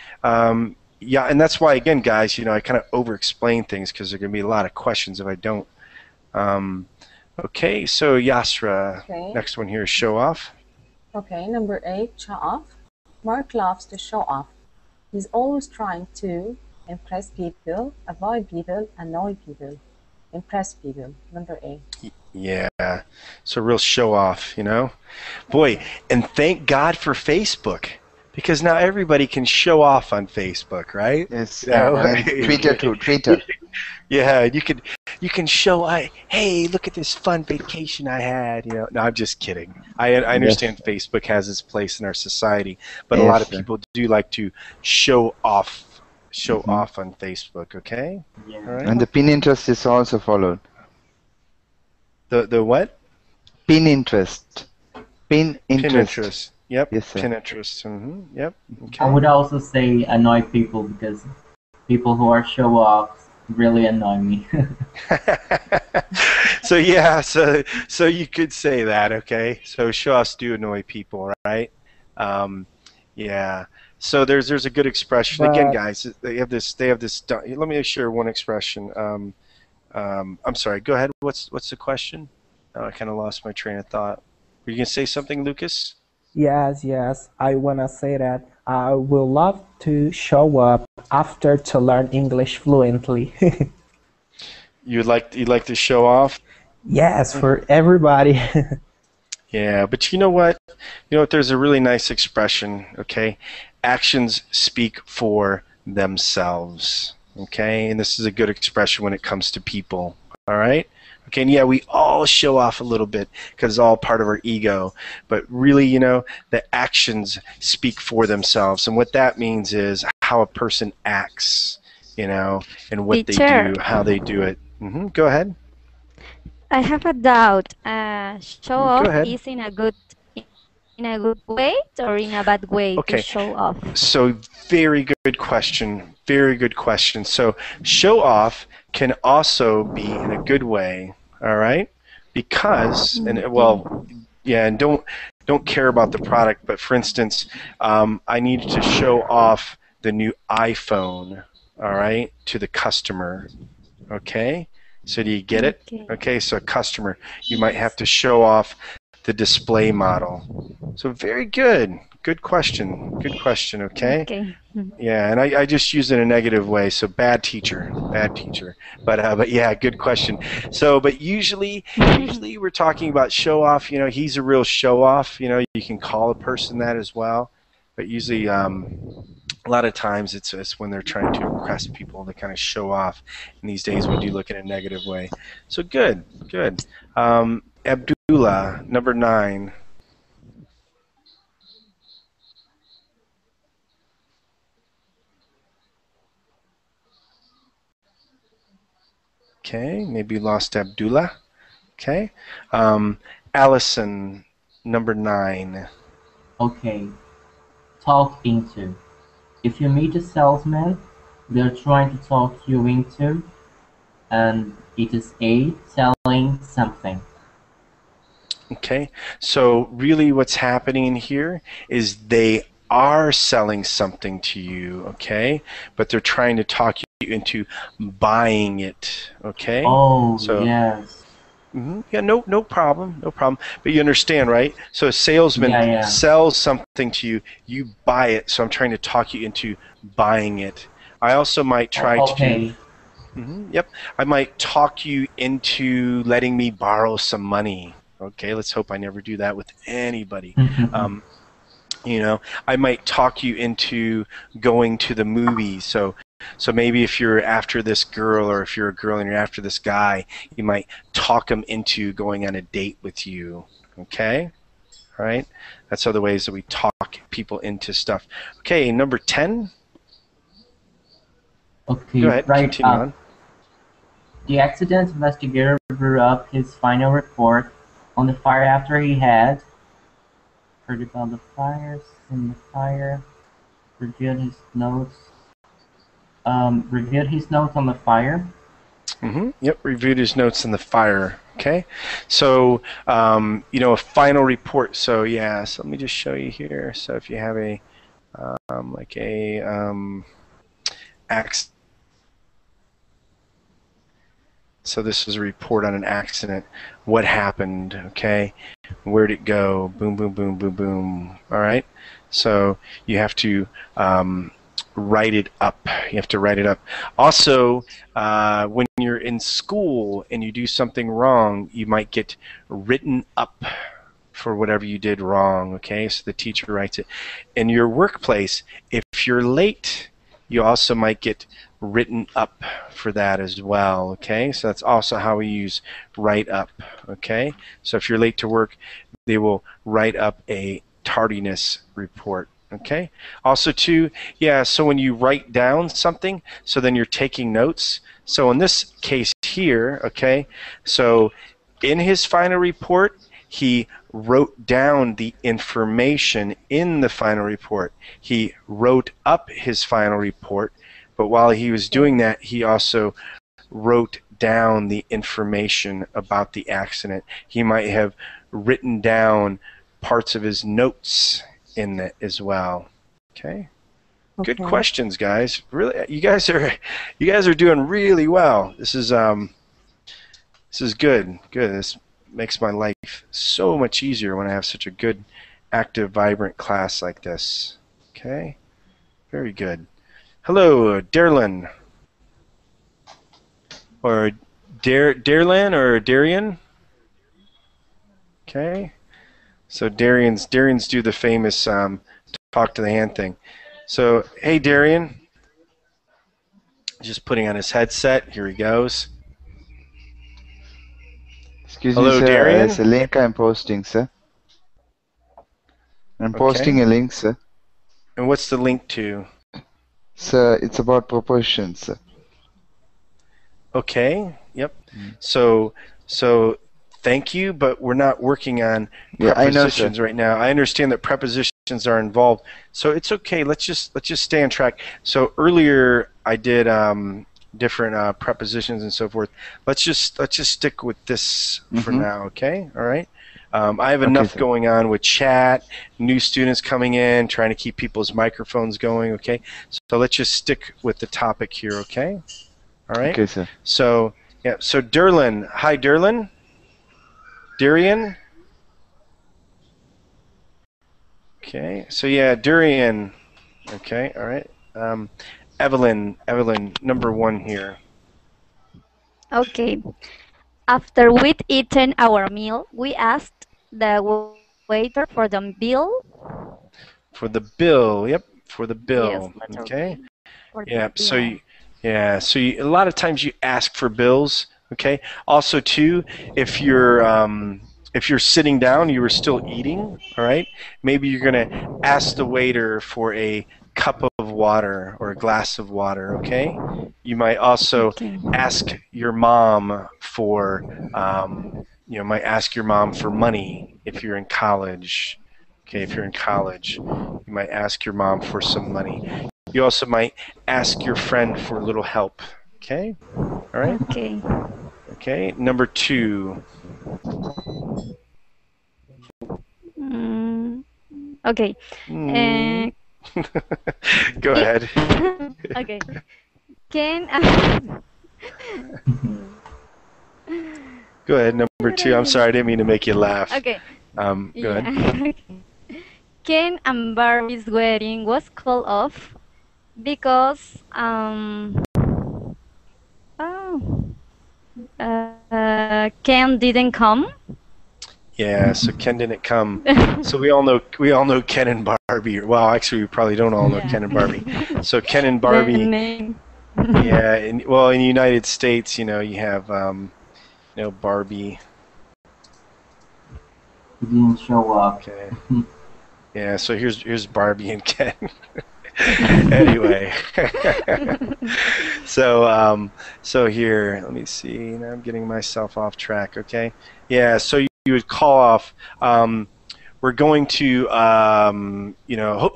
Yeah, and that's why, again, guys, I kind of over-explain things because there are going to be a lot of questions if I don't. Okay, so Yasra, next one here is show off. Okay, number 8, show off. Mark loves to show off. He's always trying to impress people, avoid people, annoy people, impress people. Number 8. Yeah, so real show off, Boy, and thank God for Facebook. Because now everybody can show off on Facebook, right? Yes, and Twitter too. Twitter. Yeah, you can show, hey, look at this fun vacation I had. No, I'm just kidding. I understand Facebook has its place in our society, but a lot of people do like to show off on Facebook. Okay. Yeah. All right. And the Pinterest is also followed. The what? Pinterest. Pinterest. Yep. Yes, sir. Pinterest. Yep. Okay. I would also say annoy people because people who are show offs really annoy me. So yeah, so you could say that, okay? So show offs do annoy people, right? Yeah. So there's a good expression. Again, guys, they have this. Let me share one expression. I'm sorry. Go ahead. What's the question? Oh, I kind of lost my train of thought. Were you gonna say something, Lucas? Yes. I wanna say that I will love to show up after to learn English fluently. You'd like to show off? Yes, for everybody. Yeah, but you know what? There's a really nice expression, okay? Actions speak for themselves, okay? And this is a good expression when it comes to people, all right? Okay, and yeah, we all show off a little bit because it's all part of our ego. But really, the actions speak for themselves. And what that means is how a person acts, and what they do, how they do it. Go ahead. I have a doubt. Show off ahead. is in a good way or in a bad way to show off? So very good question. Very good question. So show off can also be in a good way, all right? Because, and don't care about the product, but for instance, I need to show off the new iPhone, all right, to the customer, okay? So do you get it? Okay, so customer, you might have to show off the display model. So very good. Good question, okay? Yeah, and I just use it in a negative way, so bad teacher. But yeah, good question. So, but usually we're talking about show off, he's a real show off, you can call a person that as well. But usually, a lot of times it's when they're trying to impress people, they kind of show off. And these days we do look in a negative way. So good. Abdullah, number 9. Okay, maybe lost Abdullah. Okay. Allison, number 9. Okay. Talk into. If you meet a salesman, they're trying to talk you into, and it is a selling something. Okay, so really what's happening here is they are selling something to you, okay? But they're trying to talk you into buying it, okay? Oh, so, yes. Yeah, no problem. But you understand, right? So a salesman sells something to you, you buy it, so I'm trying to talk you into buying it. I also might try to... Yep, I might talk you into letting me borrow some money. Okay, let's hope I never do that with anybody. I might talk you into going to the movies. So maybe if you're after this girl, or if you're a girl and you're after this guy, you might talk them into going on a date with you. Okay? All right? That's other ways that we talk people into stuff. Okay, number 10. Okay, Go ahead, right continue up. on. The accident investigator drew up his final report on the fire after he had heard about the fires in the fire, reviewed his notes on the fire. Yep, reviewed his notes in the fire. Okay, so a final report. So yeah, so let me just show you here. So if you have a accident. So this is a report on an accident. What happened? Okay, where'd it go? Boom, boom, boom, boom, boom. All right. So you have to write it up. You have to write it up. Also, when you're in school and you do something wrong, you might get written up for whatever you did wrong. Okay, so the teacher writes it. In your workplace, if you're late, you also might get written up for that as well. Okay, so that's also how we use write up. Okay, so if you're late to work, they will write up a tardiness report. Okay, also too, yeah, so when you write down something, so then you're taking notes. So in this case here, okay, so in his final report, he wrote down the information in the final report. He wrote up his final report, but while he was doing that, he also wrote down the information about the accident. He might have written down parts of his notes in it as well. Okay. Good questions, guys. Really, you guys are doing really well. This is good. Good. This makes my life so much easier when I have such a good, active, vibrant class like this. Okay. Very good. Hello, Darlin. Or Darlin or Darian. Okay. So Darian's do the famous talk to the hand thing. So hey Darian. Just putting on his headset. Here he goes. Excuse Hello, me, sir. Darian. There's a link I'm posting, sir. I'm posting a link, sir. And what's the link to? Sir, it's about prepositions, sir. Okay. Yep. So thank you, but we're not working on prepositions right now. I understand that prepositions are involved, so it's okay. Let's just stay on track. So earlier I did different prepositions and so forth. Let's just stick with this for now. Okay. All right. I have enough going on with chat, new students coming in, trying to keep people's microphones going. Okay. So let's just stick with the topic here. Okay. All right. Okay, sir. So yeah. So Derlin, hi Derlin. Darian. Okay. So yeah, Durian. Okay. All right. Evelyn, number 1 here. Okay. After we'd eaten our meal, we asked the waiter for the bill. For the bill. Yep. For the bill. Yes, okay. For Yeah. the So bill. a lot of times you ask for bills. Okay. Also, too, if you're sitting down, you were still eating. All right. Maybe you're gonna ask the waiter for a cup of water or a glass of water. Okay. You might also ask your mom for, might ask your mom for money if you're in college. Okay. If you're in college, you might ask your mom for some money. You also might ask your friend for a little help. Okay. All right. Okay. Okay. Number 2. Okay. Go ahead. Okay. Can Go ahead, number 2. I'm sorry, I didn't mean to make you laugh. Okay. Go ahead. Ken and Barbie's wedding was called off because Ken didn't come. Yeah, so Ken didn't come. So we all know Ken and Barbie. Well, actually, we probably don't all know Ken and Barbie. So Ken and Barbie. Yeah, in the United States, you have Barbie. He didn't show up. Okay. Yeah, so here's Barbie and Ken. Anyway, so here, let me see. Now I'm getting myself off track. Okay, yeah. So you would call off. We're going to,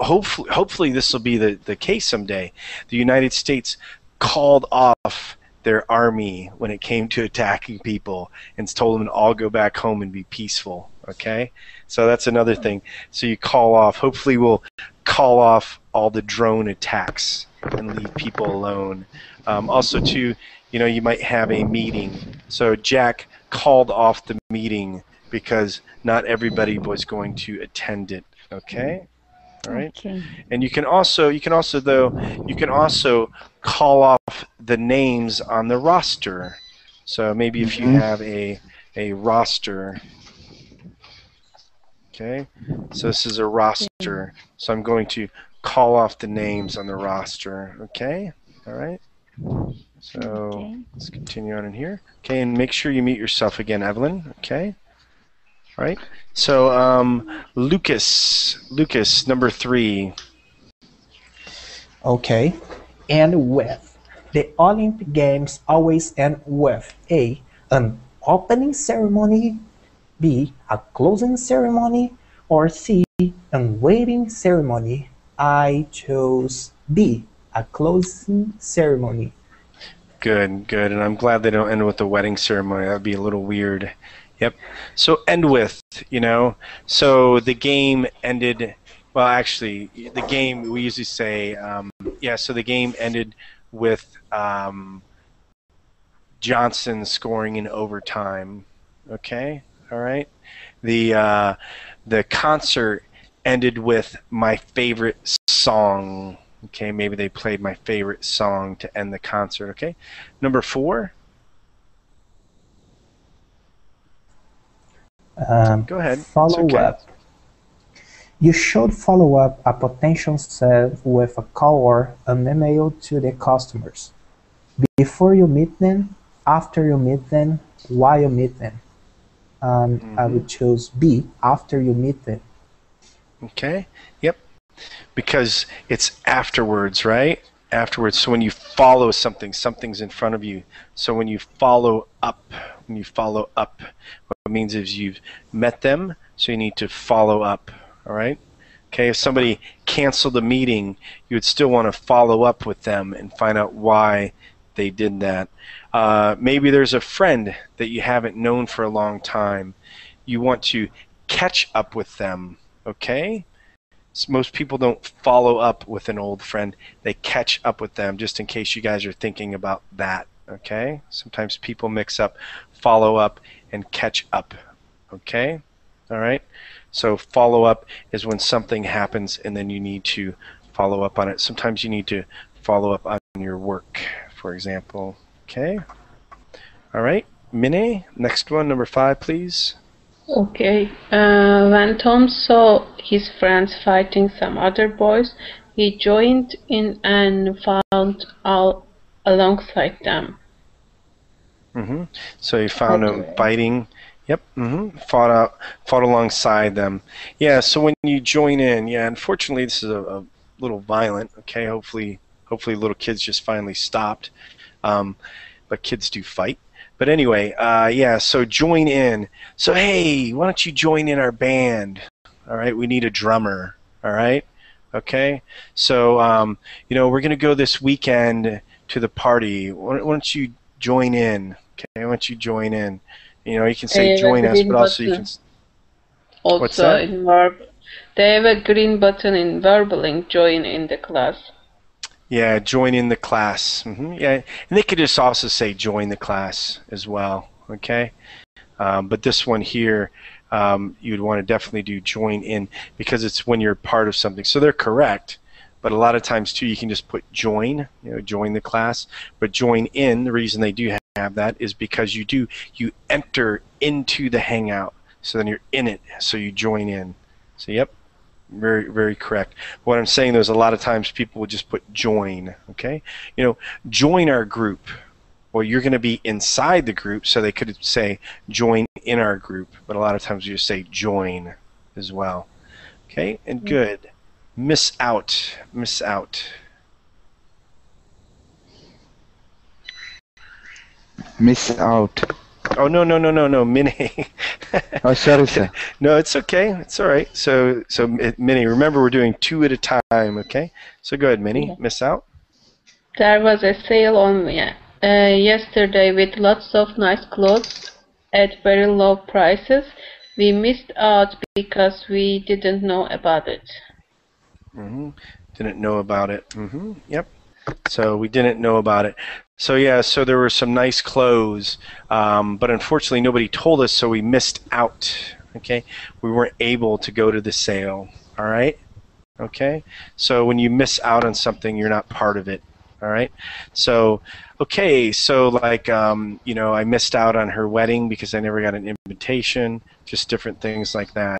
hopefully this will be the case someday. The United States called off their army when it came to attacking people and told them to all go back home and be peaceful. Okay, so that's another thing. So you call off. Hopefully we'll call off all the drone attacks and leave people alone. Also, too, you might have a meeting. So Jack called off the meeting because not everybody was going to attend it. Okay. All right. Okay. And you can also call off the names on the roster. So maybe if you have a roster. Okay. So this is a roster. So I'm going to call off the names on the roster. Okay. All right. So let's continue on in here. Okay, and make sure you mute yourself again, Evelyn. Okay. All right. So Lucas, number 3. Okay. And with. The Olympic Games always end with A. An opening ceremony, B. A closing ceremony, or C. An waiting ceremony. I chose B. A closing ceremony. Good, good. And I'm glad they don't end with the wedding ceremony. That would be a little weird. Yep. So end with, so the game ended, well, actually, the game, we usually say, so the game ended with Johnson scoring in overtime. Okay? All right? The concert ended with my favorite song. Okay? Maybe they played my favorite song to end the concert. Okay? Number 4. Go ahead. Follow up. You should follow up a potential sale with a call or an email to the customers. Before you meet them, after you meet them, while you meet them. I would choose B, after you meet them. Okay. Yep. Because it's afterwards, right? Afterwards. So when you follow something, something's in front of you. So when you follow up, what it means is you've met them, so you need to follow up. All right? Okay, if somebody canceled a meeting, you would still want to follow up with them and find out why they did that. Maybe there's a friend that you haven't known for a long time. You want to catch up with them. Okay? So most people don't follow up with an old friend. They catch up with them, just in case you guys are thinking about that. Okay? Sometimes people mix up follow up and catch up. Okay? All right? So follow up is when something happens and then you need to follow up on it. Sometimes you need to follow up on your work, for example. Okay? All right. Minnie, next one, number 5, please. Okay. When Tom saw his friends fighting some other boys, he joined in and found out alongside them. So you found them fighting. Yep. Fought alongside them. Yeah. So when you join in, unfortunately this is a little violent. Okay. Hopefully little kids just finally stopped. But kids do fight. But anyway, so join in. So hey, why don't you join in our band? All right. We need a drummer. All right. Okay. So we're gonna go this weekend to the party. Why don't you join in? Okay. Why don't you join in? You can say join us, but also you can. What's that? In verb, they have a green button in verbaling join in the class. Yeah, join in the class. Yeah, and they could just also say join the class as well. Okay, but this one here, you would want to definitely do join in because it's when you're part of something. So they're correct, but a lot of times too, you can just put join. Join the class. But join in. The reason they do have that is because you enter into the hangout. So then you're in it. So you join in. So yep. Very, very correct. What I'm saying though is a lot of times people will just put join, okay? Join our group. Well, you're going to be inside the group, so they could say join in our group, but a lot of times you just say join as well. Okay, and good. Miss out. Miss out. Miss out. Oh, no, Minnie. Oh, sorry, sir. No, it's okay. It's all right. So Minnie, remember we're doing 2 at a time, okay? So go ahead, Minnie. Yeah. Miss out. There was a sale on yesterday with lots of nice clothes at very low prices. We missed out because we didn't know about it. Didn't know about it. Yep. So we didn't know about it. So yeah, so there were some nice clothes, but unfortunately nobody told us, so we missed out. Okay, we weren't able to go to the sale. All right. Okay. So when you miss out on something, you're not part of it. All right. So okay. So like you know, I missed out on her wedding because I never got an invitation. Just different things like that.